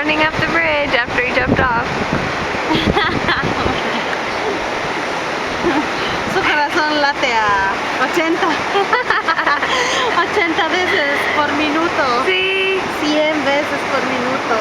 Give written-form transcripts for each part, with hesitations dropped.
running up the bridge after he jumped off. Su corazón late a 80. 80 veces por minuto. Sí. 100 veces por minuto.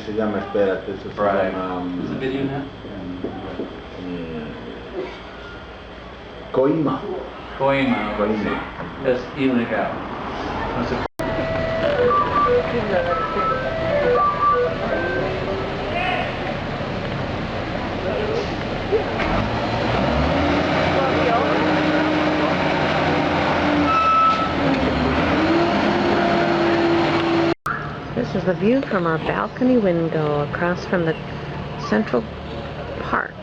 Se llama, espérate, eso se llama... Is the video now? Coima. Coima. Coima. Es ilegal. No se This is the view from our balcony window across from the Central Park.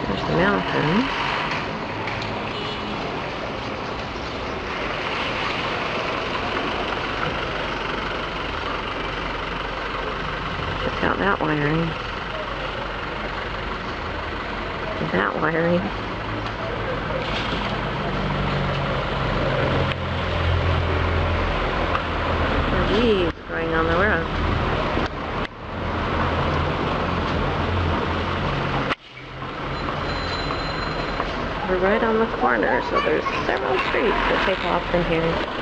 There's the mountain. Check out that wiring. That wiring. Weeds growing on the road. We're right on the corner, so there's several streets that take off from here.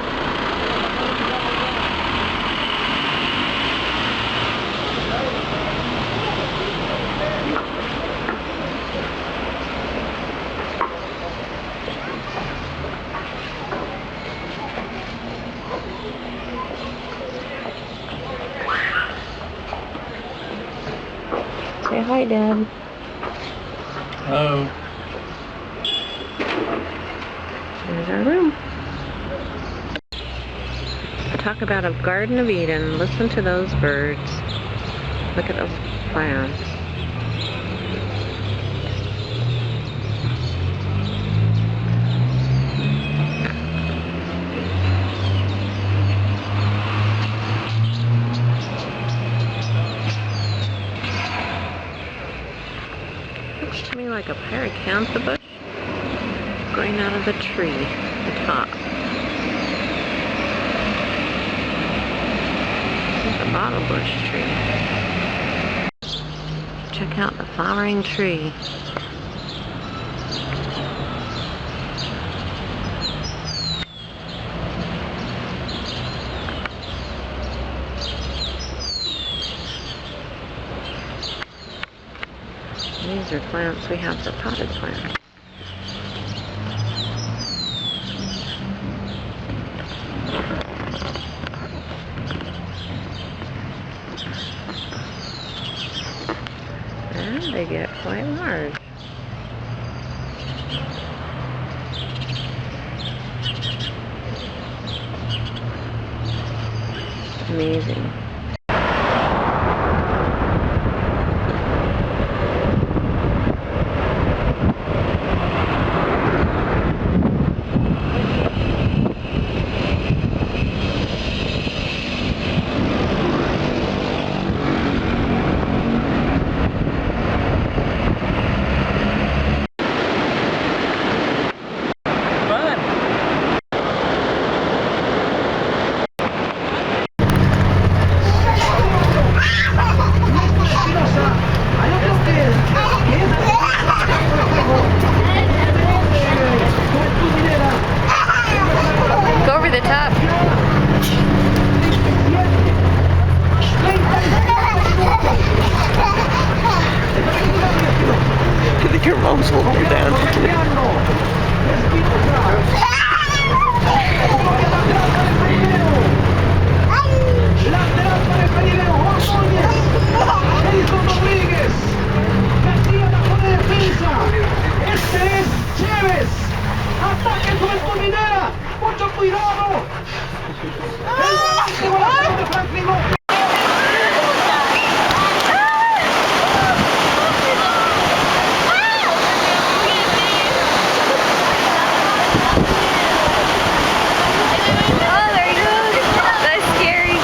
Say hi, Dad. Hello. There's our room. Talk about a Garden of Eden. Listen to those birds. Look at those plants. Looks to me like a pyracantha bush growing out of the tree at the top. There's a bottle bush tree. Check out the flowering tree. These are plants we have for potted plants. And they get quite large. Amazing. mucho cuidado! ¡Tengo la mano de Franklin! Oh, there he goes. That's scary.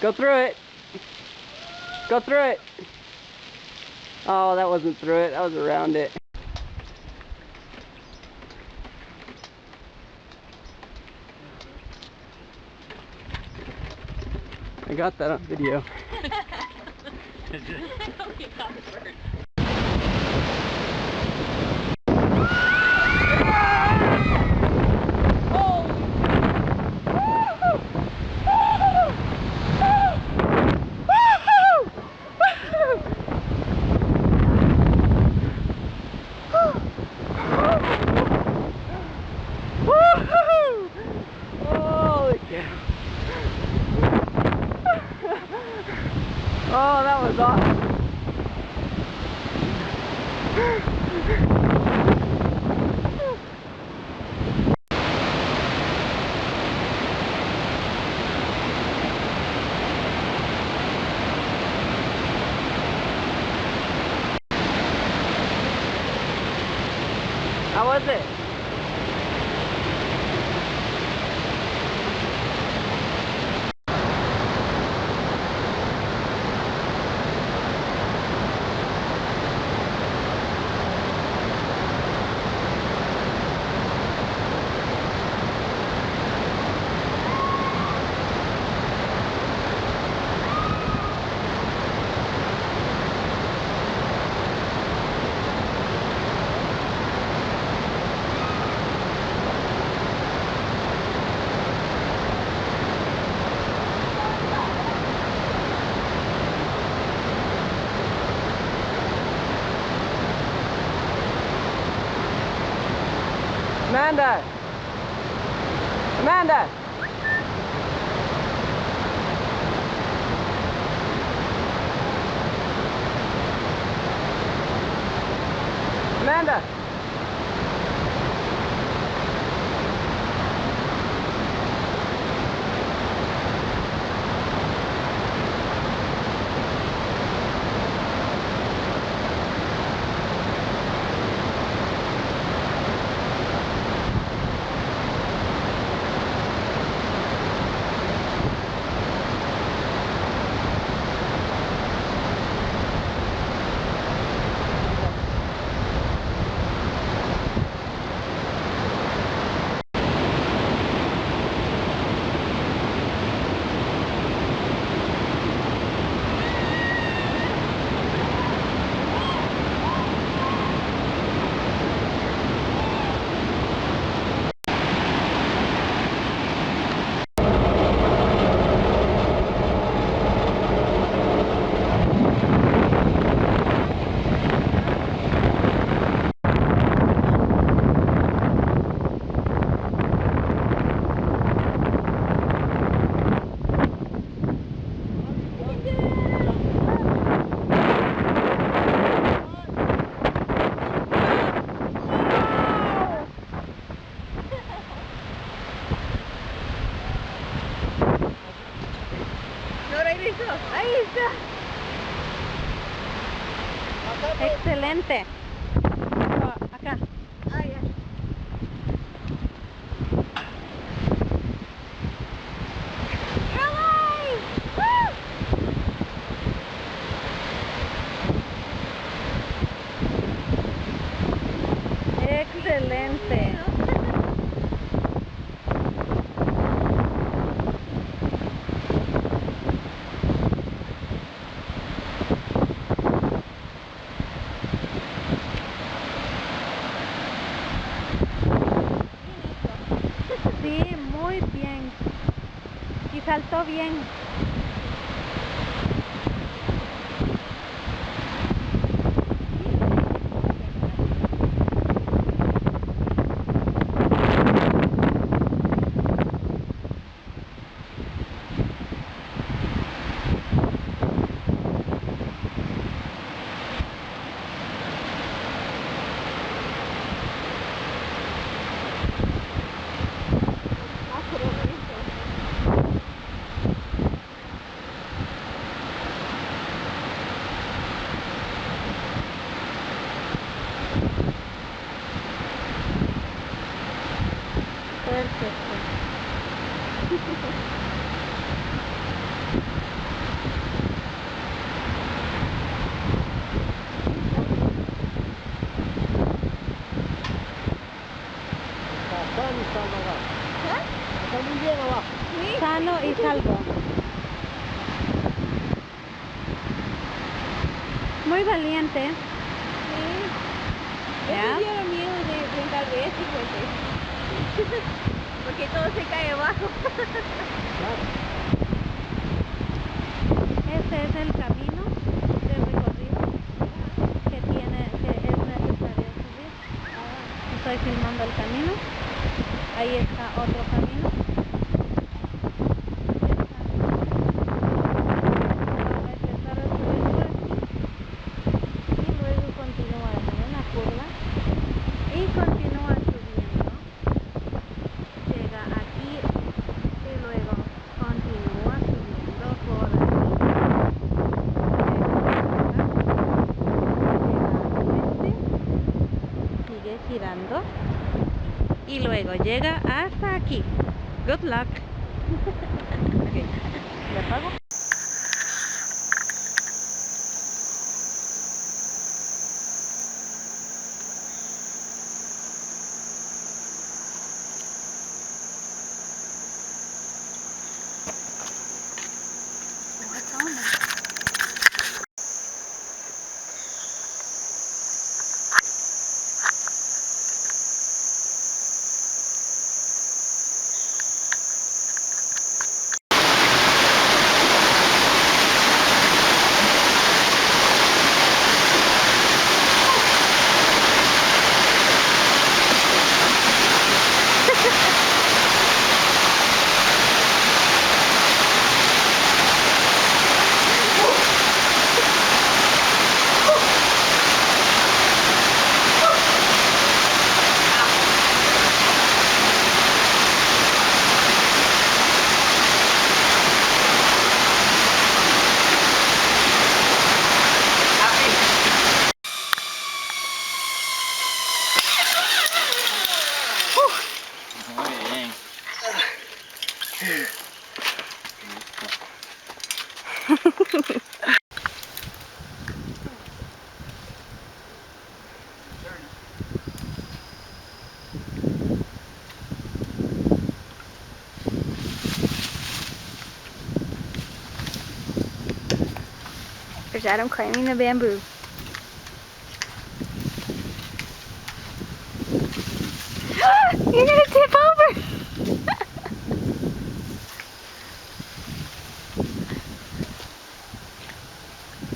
Go through it. Go through it. Oh, that wasn't through it. That was around it. I got that on video. Holy cow. Oh, that was awesome. How was it? Amanda! Amanda! Amanda! Ahí está. Excelente. Acá. Ah, ya. Excelente. Sí, muy bien. Y saltó bien. Perfecto. Sano y salvo. Muy valiente. Sí. Yo tuviera miedo de brincar de este puente. Porque todo se cae abajo. Este es el camino de recorrido que es necesario subir. Estoy filmando el camino. Ahí está otro camino. Ahora hay que empezar a subir por aquí. Y luego continúa en una curva. Y continúa subiendo. Llega aquí. Y luego continúa subiendo por aquí. Sigue girando y luego llega hasta aquí. Good luck. Okay. ¿Le apago? What's on there? There's Adam climbing the bamboo. You're gonna tip over!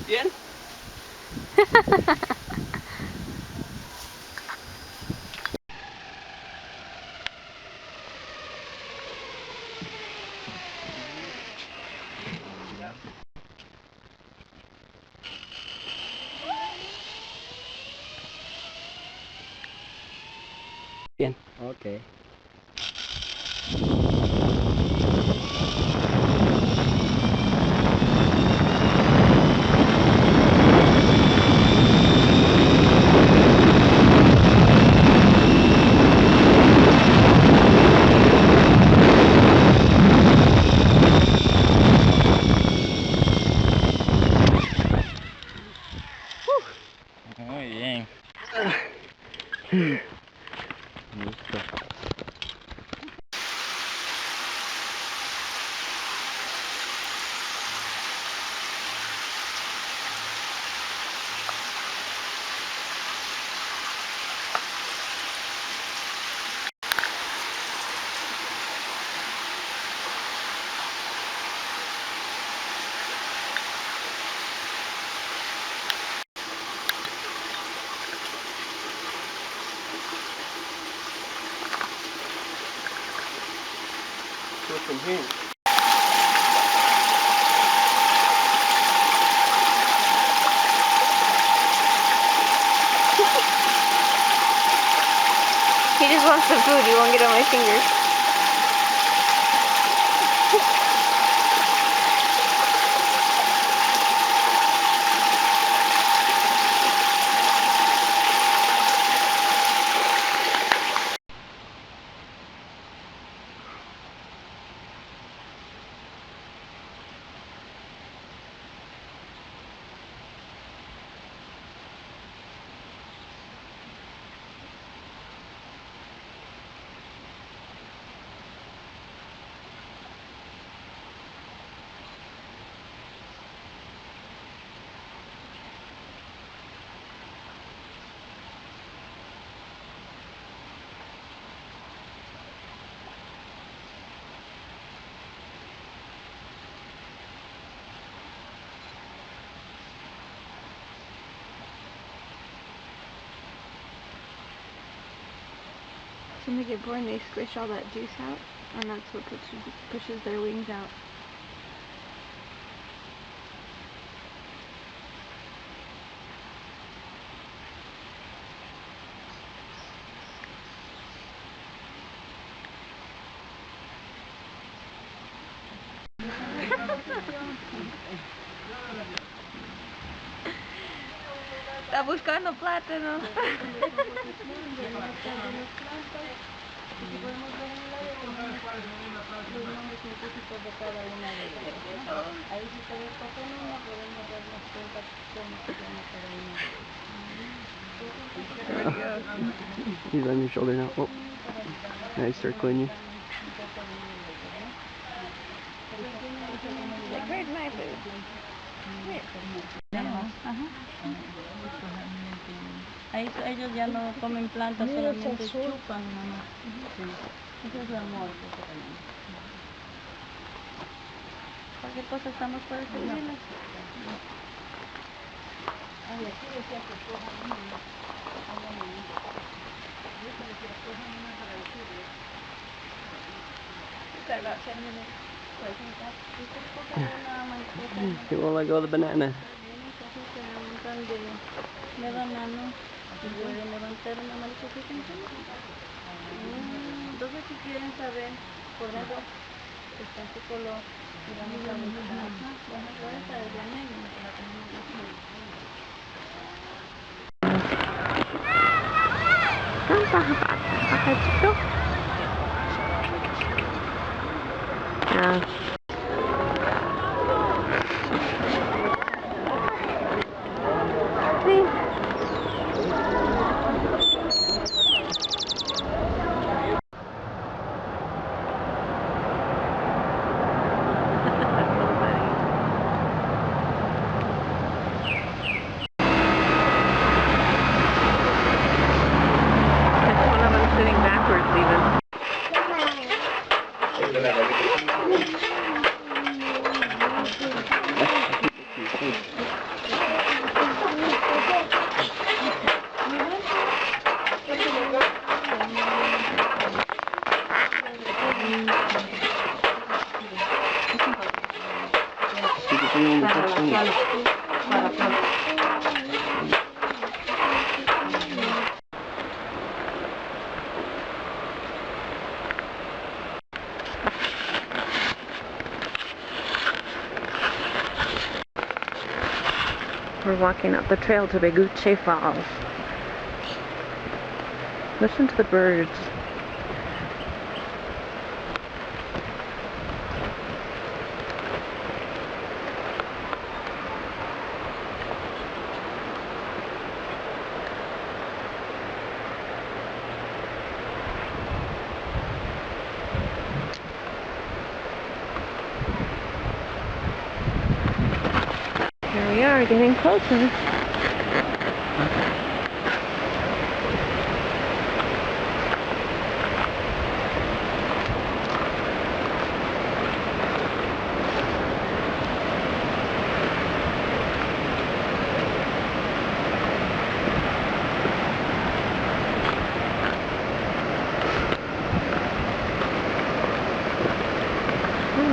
Bien. Bien. Okay. Go from here. He just wants the food. He won't get on my fingers. When they get born, they squish all that juice out, and that's what pushes their wings out. Está buscando plátano. He's on your shoulder now. Oh, now he's circling you. Like, where's my food? Ahí ellos ya no comen plantas, solamente chupan, mamá. Ese es el amor que tenemos. Cualquier cosa estamos para servirles. Ay, aquí decía que cojan una. Yo te decía, cojan una para decirles. Got about 10 minutes. He won't let go of the banana. De banano, y pueden levantar una mariposa sin pelo. Entonces, si quieren saber por dentro está su color, y vamos a buscar. Esta es la negra, que la tenemos Yeah. We're walking up the trail to Beguche Falls. Listen to the birds. Here we are, getting closer.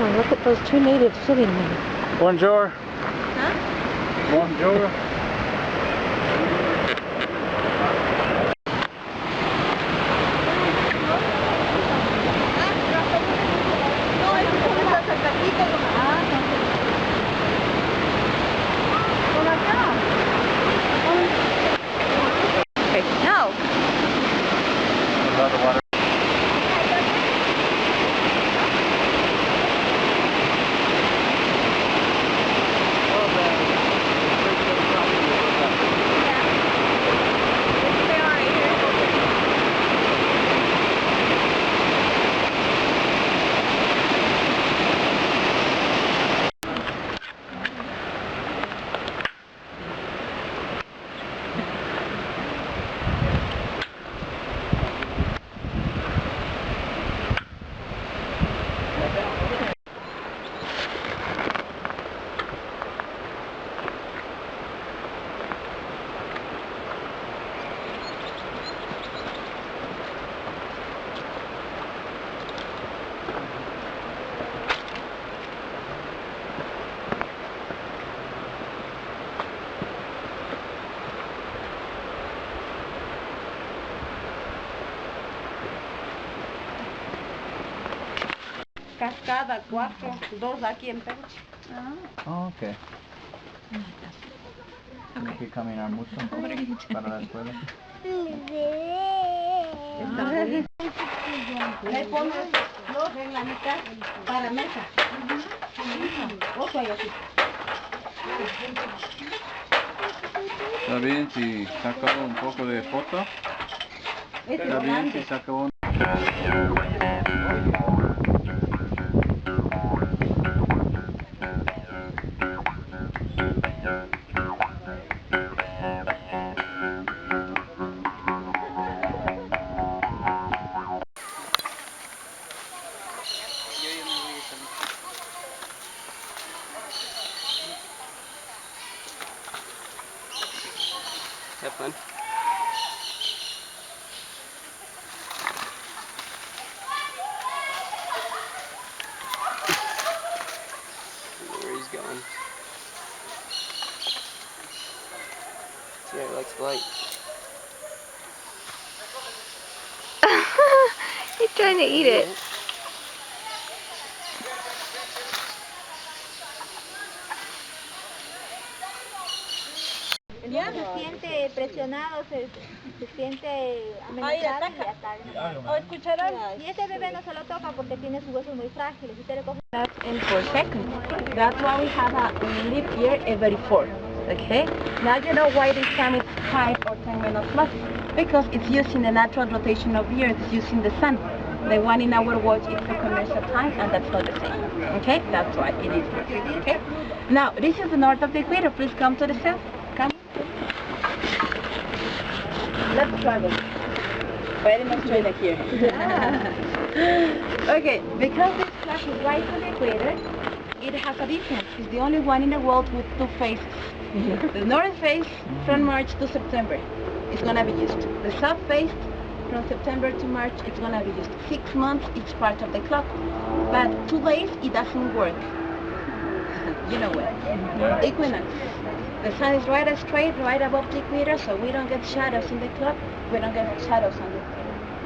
Oh, look at those two natives sitting there. Bonjour. Huh? Bonjour. No, es que son esas zacatitas. Ah, por acá. Okay. No. Another water. Cascada 4, 2 aquí en Perche. Oh, okay. Tiene que caminar mucho para la escuela. Le pones los reglamentos para mesa. Ojo ahí así. Está bien si saca un poco de foto. Está bien si saca un... Have fun. I don't know where he's going. Yeah, he likes the light. He's trying to eat it. Ya se siente presionado, se siente amenazado y ataca. O escucharán. Y este bebé no se lo toca porque tiene sus huesos muy frágiles. Si te le coge In 4 seconds. That's why we have a leap year every 4. Okay? Now you know why this time it's 5 or 10 minutes less. Because it's using the natural rotation of the earth, it's using the sun. The one in our watch is the commercial time, and that's not the same. Okay? That's why it is here. Okay? Now, this is the north of the equator. Please come to the south. Come. Let's travel. Very much trailer here. Okay, because this clock is right on the equator, it has a difference. It's the only one in the world with 2 phases. The northern phase from March to September is going to be used. The south phase from September to March it's going to be used. 6 months each part of the clock. But 2 days it doesn't work. You know what? Equinox. The sun is right straight, right above the equator, so we don't get shadows in the clock. We don't get shadows on the equator.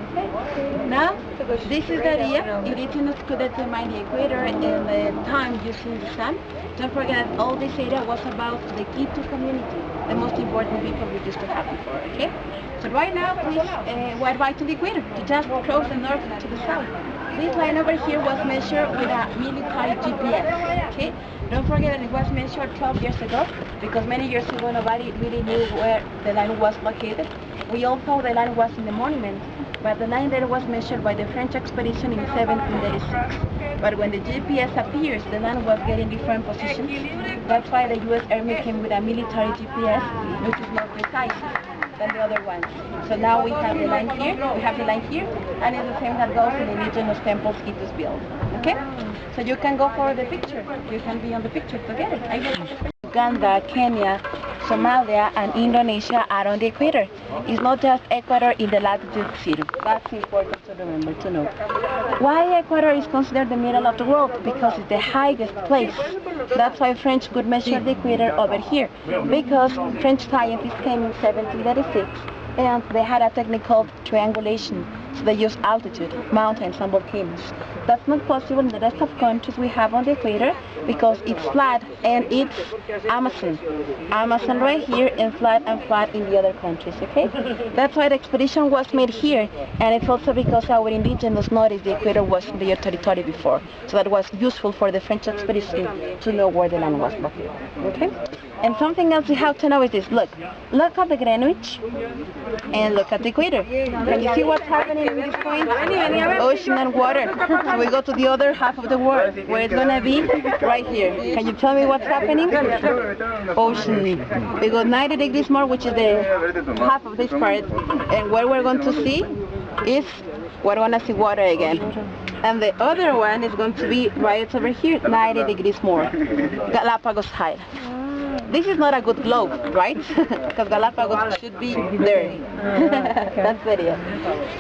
Okay? Now, this is the idea. It is to determine the equator and the time using the sun. Don't forget that all this area was about the key to community, the most important people we used to have before, okay? So right now, please wide right to the equator, to just cross the north to the south. This line over here was measured with a military GPS, okay? Don't forget that it was measured 12 years ago, because many years ago nobody really knew where the line was located. We all thought the line was in the monument, but the line there was measured by the French expedition in 1786. But when the GPS appears, the line was getting different positions. That's why the U.S. Army came with a military GPS, which is more precise than the other ones. So now we have the line here, and it's the same that goes in the indigenous temples Hitus built. Okay? So you can go for the picture. You can be on the picture together. Uganda, Kenya, Somalia, and Indonesia are on the equator. It's not just Ecuador in the latitude 0. That's important to remember to know. Why Ecuador is considered the middle of the world? Because it's the highest place. That's why French could measure the equator over here. Because French scientists came in 1736 and they had a technique called triangulation. So they use altitude, mountains and volcanoes. That's not possible in the rest of countries we have on the equator because it's flat and it's Amazon. Amazon right here and flat in the other countries, okay? That's why the expedition was made here, and it's also because our indigenous noticed the equator was in their territory before. So that was useful for the French expedition to know where the land was located, okay? And something else you have to know is this. Look at the Greenwich and look at the equator. Can you see what's happening in this point? Ocean and water. So we go to the other half of the world where it's gonna be right here. Can you tell me what's happening? Ocean. We go 90 degrees more, which is the half of this part. And what we're going to see is we're gonna see water again. And the other one is going to be right over here, 90 degrees more. Galapagos Island. This is not a good globe, right? Because Galapagos should be there. That's the idea.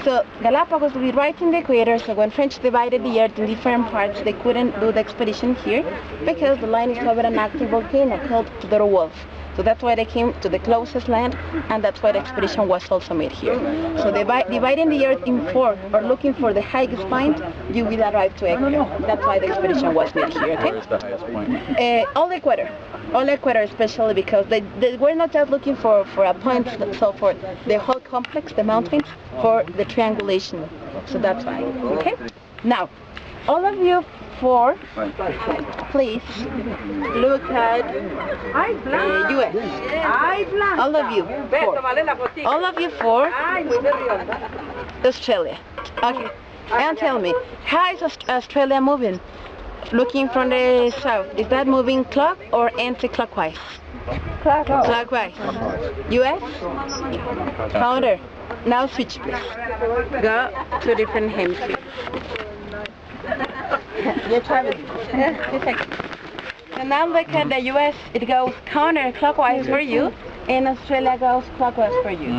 So Galapagos will be right in the equator, so when French divided the earth in different parts, they couldn't do the expedition here because the line is over an active volcano called the Wolf. So that's why they came to the closest land, and that's why the expedition was also made here. So dividing the earth in 4, or looking for the highest point, you will arrive to Ecuador. That's why the expedition was made here, okay? Where is the highest point? All Ecuador especially because they were not just looking for a point, so for the whole complex, the mountains, for the triangulation. So that's why, okay? Now, all of you 4, please look at US. All of you 4. All of you 4. Australia. Okay. And tell me, how is Australia moving? Looking from the south, is that moving clock or anti-clockwise? Clockwise. US? Counter. Now switch please. Go to different hemispheres. You're traveling. So now look at the US, it goes counterclockwise for you, and Australia goes clockwise for you.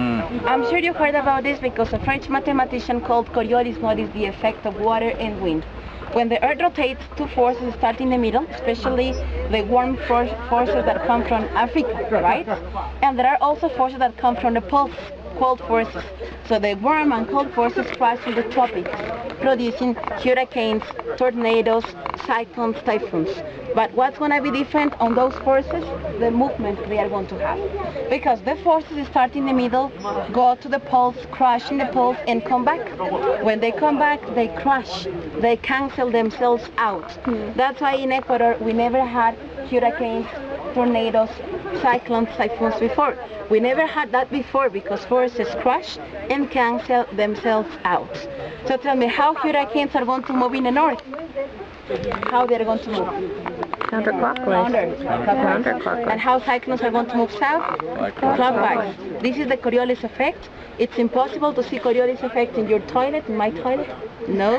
I'm sure you heard about this because a French mathematician called Coriolis noticed the effect of water and wind. When the Earth rotates, 2 forces start in the middle, especially the warm forces that come from Africa, right? And there are also forces that come from the poles, cold forces. So the warm and cold forces crash in the tropics, producing hurricanes, tornadoes, cyclones, typhoons. But what's going to be different on those forces? The movement they are going to have. Because the forces start in the middle, go to the poles, crash in the poles, and come back. When they come back, they crash. They cancel themselves out. That's why in Ecuador we never had hurricanes, tornadoes, cyclones, typhoons before. We never had that before because forces crash and cancel themselves out. So tell me, how hurricanes are going to move in the north? How they're going to move? Counterclockwise. Counterclockwise. And how cyclones are going to move south? Clockwise. This is the Coriolis effect. It's impossible to see Coriolis effect in your toilet, in my toilet. No.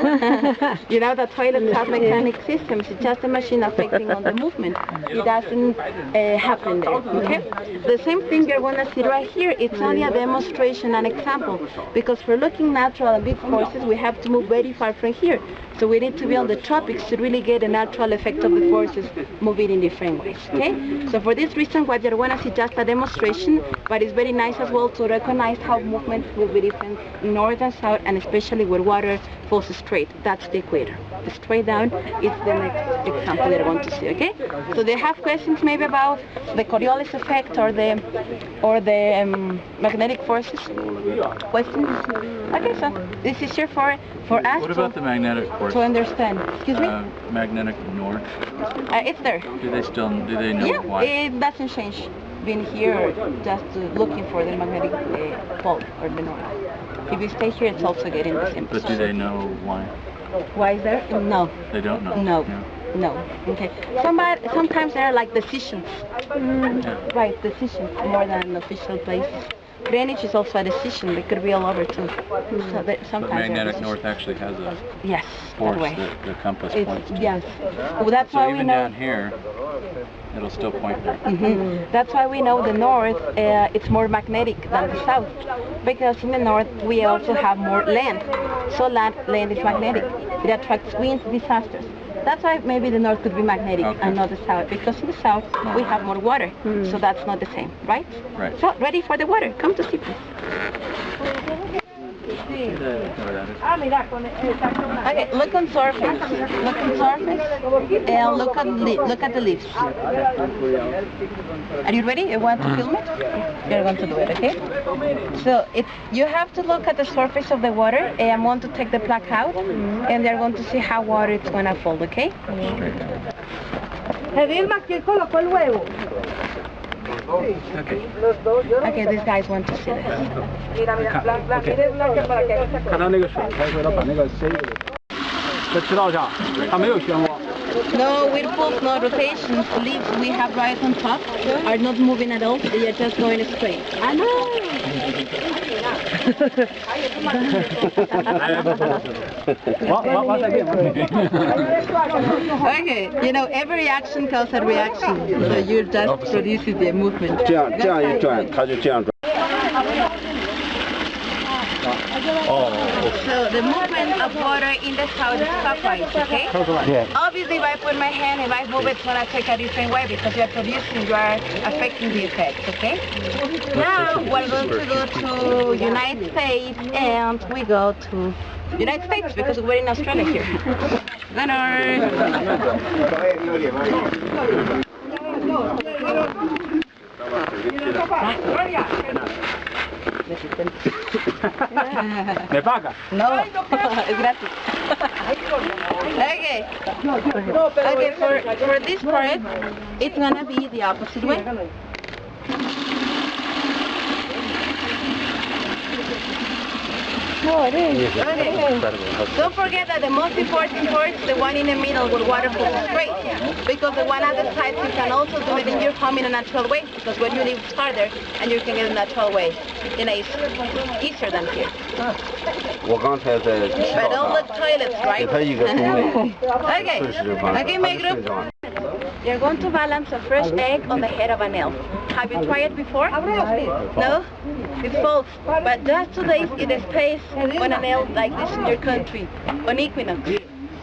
You know, the toilets have mechanic systems. It's just a machine affecting on the movement. It doesn't happen there, okay? The same thing you're going to see right here. It's only a demonstration, an example. Because for looking natural and big forces, we have to move very far from here. So we need to be on the tropics to really get a natural effect of the forces moving in different ways, okay? So for this reason, what you're going to see just a demonstration, but it's very nice as well to recognize how movement will be different north and south, and especially where water flows straight. That's the equator. Straight down is the next example they're going to see, okay? So they have questions maybe about the Coriolis effect or the magnetic forces? Questions? Okay, so this is here for us. What about the magnetic force? To understand. Excuse me? Magnetic north. It's there. Do they know why? It doesn't change being here or just looking for the magnetic pole or the north. If you stay here, it's also getting the same. But do they know why? Why is there? No. They don't know? No. Yeah. No. Okay. Sometimes there are like decisions. Yeah. Right, decisions more than official places. Greenwich is also a decision. They could be all over too. So that But sometimes they're magnetic decisions. north actually has a Yes, force that way. that the compass It's, points to. yes. Well, that's So why we even know. down here, it'll still point there. That's why we know the north, it's more magnetic than the south, because in the north we also have more land, so land is magnetic. It attracts winds, disasters. That's why maybe the north could be magnetic and not the south, because in the south we have more water, so that's not the same, right? Right. So ready for the water? Come to see, please. Okay, look on surface. Look on surface, and look at the leaves. Are you ready? You want to film it? You're going to do it, okay? So you have to look at the surface of the water, and I'm going to take the plaque out, and they're going to see how water is going to fall, okay? Okay, these guys want to see this. No whirlpools, no rotations. Leaves we have right on top are not moving at all. They are just going straight. I know. Okay, you know, every reaction causes a reaction. So you're just producing the movement. 这样一转，它就这样转。 So the movement of water in the south is clockwise, okay? Yeah. Obviously, if I put my hand, if I move it, it's going to take a different way because you are producing, you are affecting the effect, okay? Now we're going to go to United States, and we go to United States because we're in Australia here. Gunnar. ¿Me paga? No, es gratis. Okay. Okay, for this part, it's gonna be the opposite way. No, it is. Okay. Don't forget that the most important part is the one in the middle where water flows straight. Because the one at the sides, you can also do it in your home in a natural way. Because when you live farther, and you can get a natural way. You know, it's easier than here. 我刚才在洗 But 澡 don't 上 look toilets, 给 right? 它一个中位， Okay. 顺时方， Okay, 它 my 就 group. 顺着往。 You're going to balance a fresh egg on the head of an elf. Have you tried it before? No? It's false. But just 2 days in the space on an elf like this in your country, on equinox.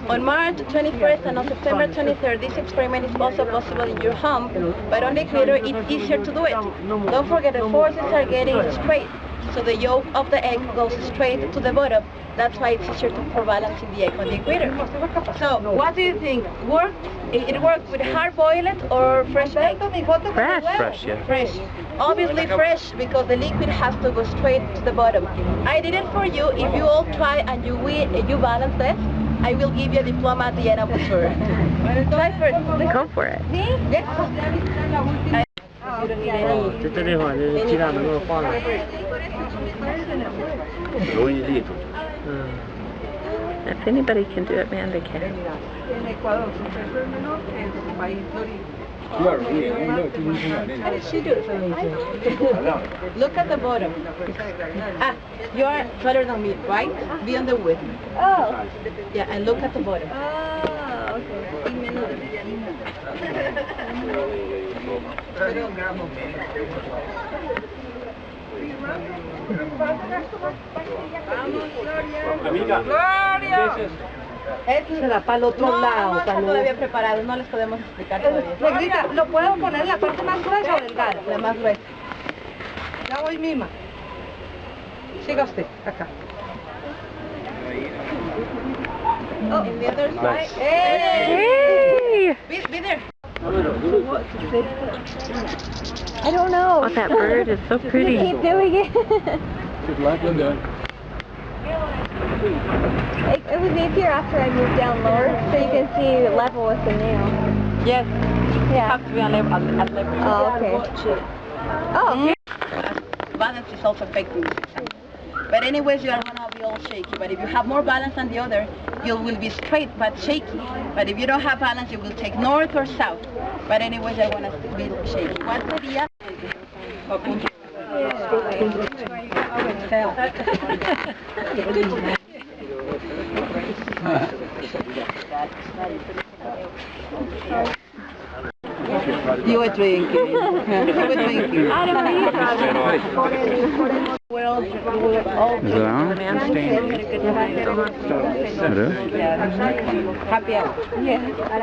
On March 21st and on September 23rd, this experiment is also possible in your home, but on the equator it's easier to do it. Don't forget the forces are getting straight, so the yolk of the egg goes straight to the bottom. That's why it's easier for balancing the egg on the equator. So, what do you think? It works with hard-boiled or fresh egg? Fresh. Fresh, yeah. Fresh. Obviously fresh because the liquid has to go straight to the bottom. I did it for you. If you all try and you balance this, I will give you a diploma at the end of the tour. Try first. Go for it. Yes. If anybody can do it, Amanda can. How did she do it? Look at the bottom. You are taller than me, right? Be on the width. Oh. Yeah, and look at the bottom. Oh, okay. Se va para el otro lado. No está todavía preparado, no les podemos explicar todavía. Negrita, ¿lo puedo poner en la parte más gruesa o delgada? La más gruesa. Ya voy misma. Siga usted, acá. Oh, in the other side. Hey! Be there. I don't know. Oh, that bird is so pretty. Keep doing it. It was easier after I moved down lower, so you can see level with the nail. Yes. You Yeah. have to be on level. Oh, okay. Oh, Balance is also affecting this exam. But anyways, you are gonna be all shaky. But if you have more balance than the other, you will be straight but shaky. But if you don't have balance, you will take north or south. But anyways, you're gonna be shaky. ¿Cuál sería? You were drinking. You were drinking. I don't need Is it on? It is? Happy hour.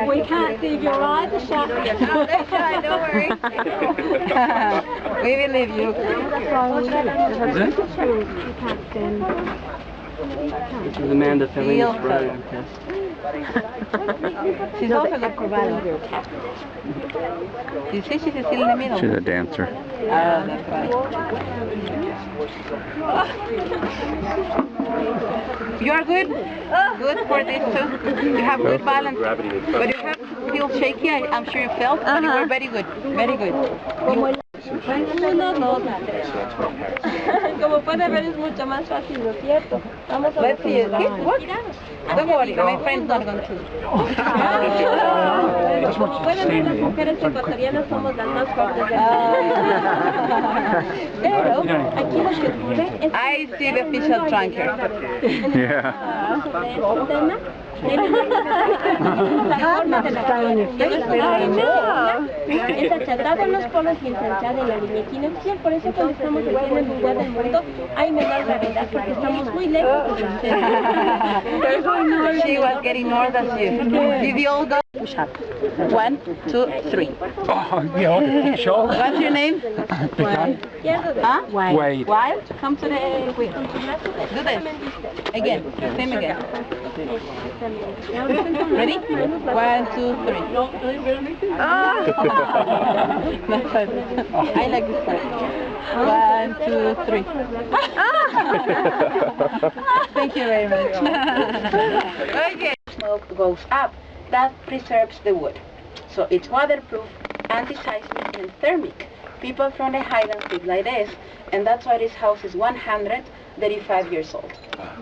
We can't see your eyes. Don't worry. We believe you. This is Amanda filling his brother. She's also the provider. You see she's still in the middle. She's a dancer. That's right. You are good? Good for this too? You have good balance. But you have to feel shaky, I'm sure you felt, but you were very good. Very good. Uno, dos, tres. Como puede ver es mucho más fácil, ¿no es cierto? Vamos a Let's see it. What? Don't worry, my friend's not going to. Como pueden ver, las mujeres ecuatorianas somos las más fuertes del Pero aquí lo que ocurre es I see the official trunk here. Yeah. la forma de la es achatado en los polos y ensanchado en la línea equinoccial. Por eso cuando estamos aquí en el lugar del mundo hay menor gravedad porque estamos muy lejos del centro. She was getting north as you. Did you all go? Push up. 1, 2, 3. Oh, yeah, sure. What's your name? Huh? Wade. Wild? Come to the wheel. Do this. Again. Same again. Ready? 1, 2, 3. I like this part. 1, 2, 3. Thank you very much. Okay. Smoke goes up. That preserves the wood. So it's waterproof, anti-seismic, and thermic. People from the highlands live like this, and that's why this house is 135 years old.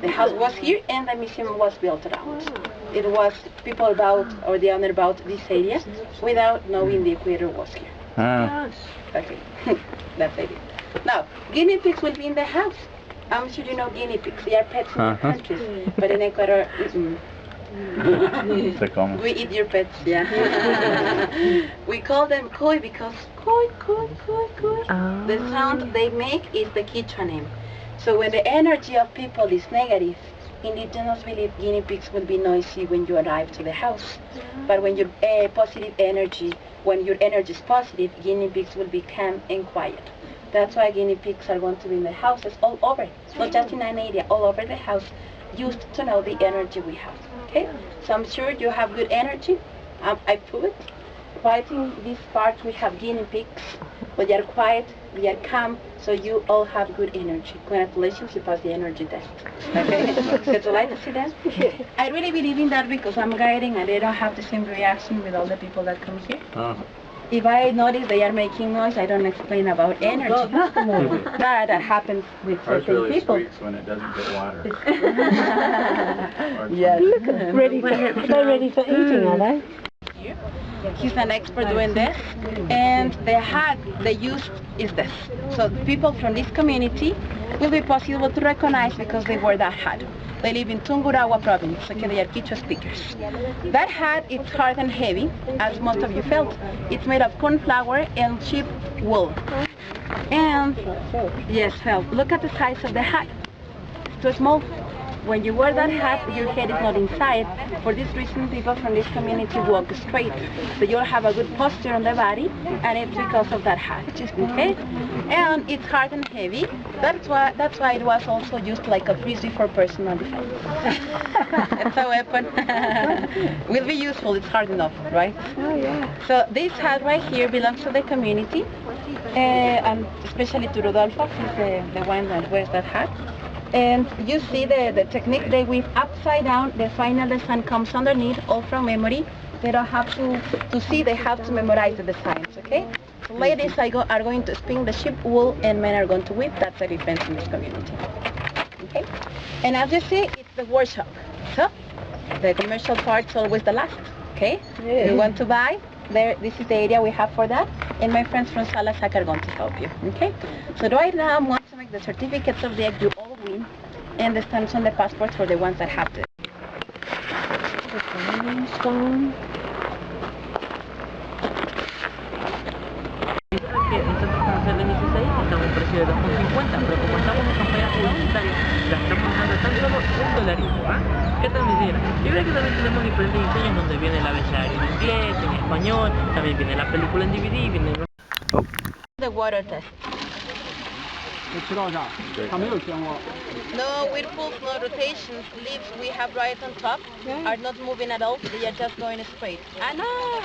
The house was here, and the museum was built around. It was people bought, or the owner bought this area without knowing the equator was here. Okay, that's it. Now, guinea pigs will be in the house. I'm sure you know guinea pigs. They are pets in other countries, but in Ecuador, we eat your pets, yeah. We call them koi because koi. The sound they make is the Quechua name. So when the energy of people is negative, indigenous believe guinea pigs will be noisy when you arrive to the house. But when your positive energy, when your energy is positive, guinea pigs will be calm and quiet. That's why guinea pigs are going to be in the houses all over, not just in an area, all over the house, used to know the energy we have. Okay, so I'm sure you have good energy. I put right in this part we have guinea pigs, but they are quiet, they are calm, so you all have good energy. Congratulations, you passed the energy test. Okay, would you like to see that? I really believe in that because I'm guiding and they don't have the same reaction with all the people that come here. If I notice they are making noise, I don't explain about energy. That happens with certain people. When it doesn't get water. Yes. They're ready for eating, are they? He's an expert doing this, and the hat they use is this. So people from this community will be possible to recognize because they wear that hat. They live in Tungurahua province, okay, they are Quechua speakers. That hat is hard and heavy, as most of you felt. It's made of corn flour and sheep wool. And, yes, felt. Look at the size of the hat. It's too small. When you wear that hat, your head is not inside. For this reason, people from this community walk straight. So you'll have a good posture on the body, and it's because of that hat. Okay? And it's hard and heavy. That's why it was also used like a frisbee for personal defense. It's a weapon. Will be useful. It's hard enough, right? Oh, yeah. So this hat right here belongs to the community, and especially to Rodolfo. He's the one that wears that hat. And you see the technique they weave upside down. The final design comes underneath, all from memory. They don't have to see, they have to memorize the designs, okay? So ladies are going to spin the sheep wool and men are going to weave. That's the difference in this community. Okay? And as you see, it's the workshop. So the commercial part is always the last, okay? Yeah. You want to buy? There, this is the area we have for that. and my friends from Salasac are going to help you, okay? So right now I'm going to make the certificates of the egg, you all win, and the stamps on the passports for the ones that have to. Que el centro comercial de 16 está a un precio de 2,50, pero como estamos en campaña publicitaria, la estamos dando tan solo $1, ¿ah? ¿Qué tal me hiciera? Y verá que también tenemos diferentes diseños donde viene el abecedario en inglés, en español, también viene la película en DVD, viene... The water test. No whirlpools, no rotations. Leaves we have right on top are not moving at all. They are just going straight. I know.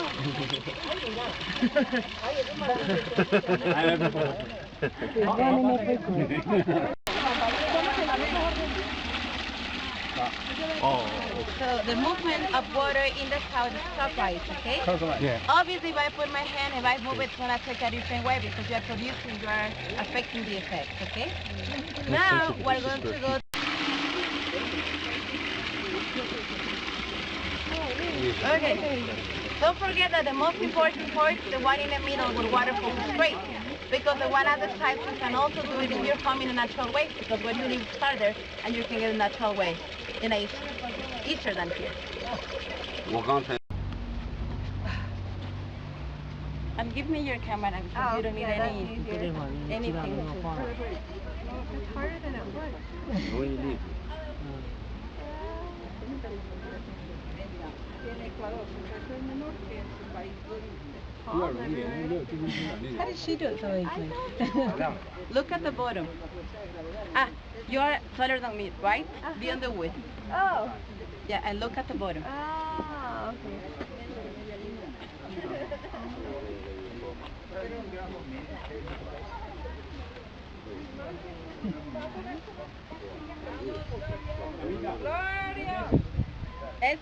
So the movement of water in the cow is clockwise, okay? Yeah. Obviously, if I put my hand, if I move it, it's gonna take a different way because you are producing, you are affecting the effect, okay? Now we're going to go. Okay. Don't forget that the most important part is the one in the middle with water flows straight. Because the one at the side, you can also do it in your home in a natural way. Because when you leave it harder, and you can get it a natural way. And it's easier than here. And give me your camera because you don't need anything. It's harder than it looks. En Ecuador, eso es menor que en su país. How did she do it so easily? Look at the bottom. Ah, you are taller than me, right? Be on the wood. Oh. Yeah, and look at the bottom. Oh, okay.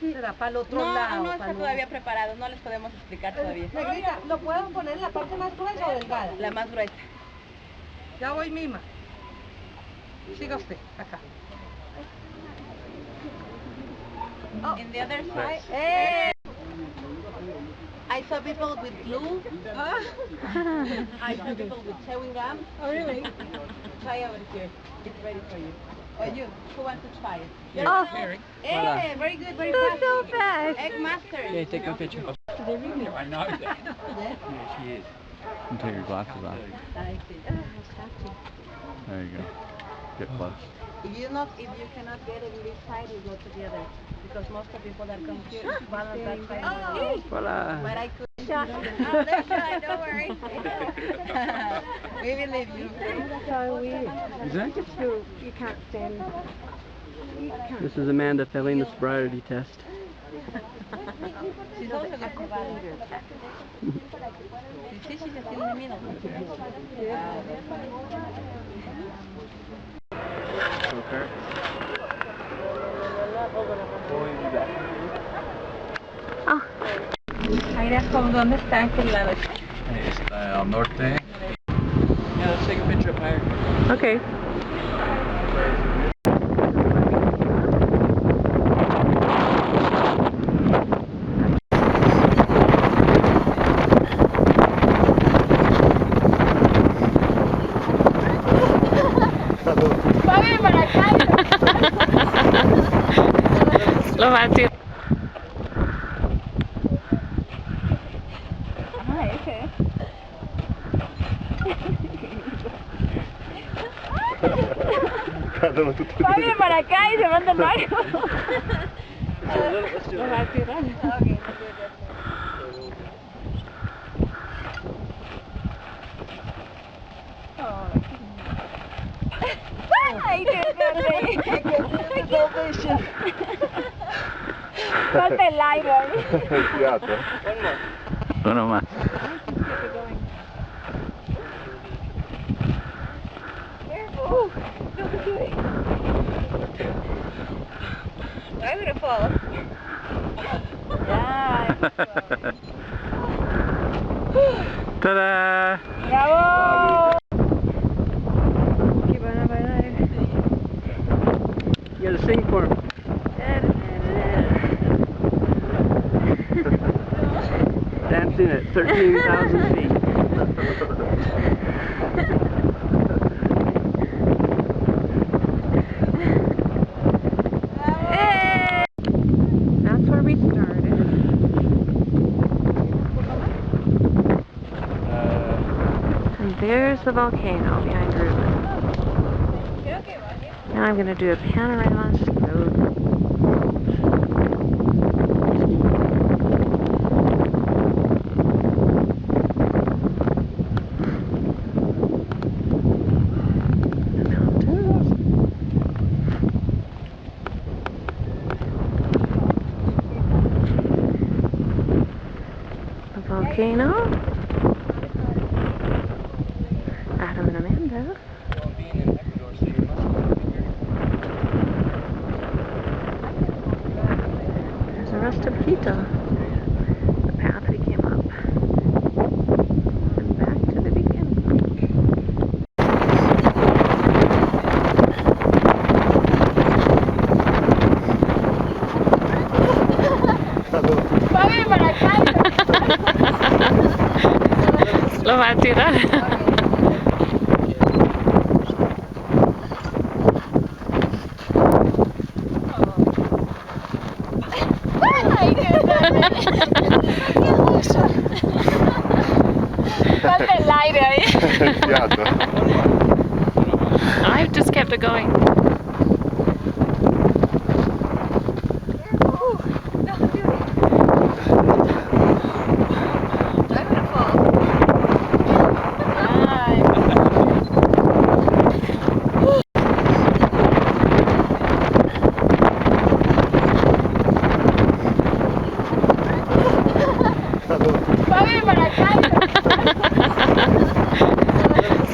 Será para el otro lado. No está todavía preparado, no les podemos explicar todavía. Negrita, ¿lo puedo poner en la parte más gruesa o delgada? La más gruesa. Ya voy, Mima. Siga usted, acá. Oh. In the other side. Hey. I saw people with glue. I saw people with chewing gum. Oh, really? Try over here. It's ready for you. Or you, who wants to try it? Oh. Hey, very good, very That's fast. so fast. Egg master. Okay, take a picture. I know that. Yes. Yeah, she is. And take your glasses off. I see. There you go. Get close. If you cannot get it in this side, we go to the other. Because most of the people that come here balance that side. Oh. Voila. But I could. Shot. Oh, they're shy, don't worry. We believe you. That's so weird. Is that? You can't stand. You can't. This is Amanda failing the sobriety test. She's also got the value. You see, she's just in the middle. Okay. Aira, ¿dónde está? ¿En qué lado? Ahí está al norte. Yeah, let's take a picture up higher. Okay. Lo va a decir. Vámonos para acá y se manda el barco. Let's do it. Ay, qué grande. Falta el aire. Cuidado. Uno más. I'm gonna fall. Yeah. Ta-da! Bravo. Keep on up, you gotta sing for him. Dancing at 13,000 feet. That's where we started. And there's the volcano behind Ruben. Now I'm going to do a panorama slowly. Volcano. Adam and Amanda. Well, being in Ecuador, so you must There's the rest of Quito. The path we came up. And back to the beginning. Lo va a tirar. I've just kept it going.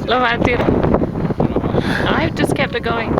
Lo va a tirar. I've just kept it going.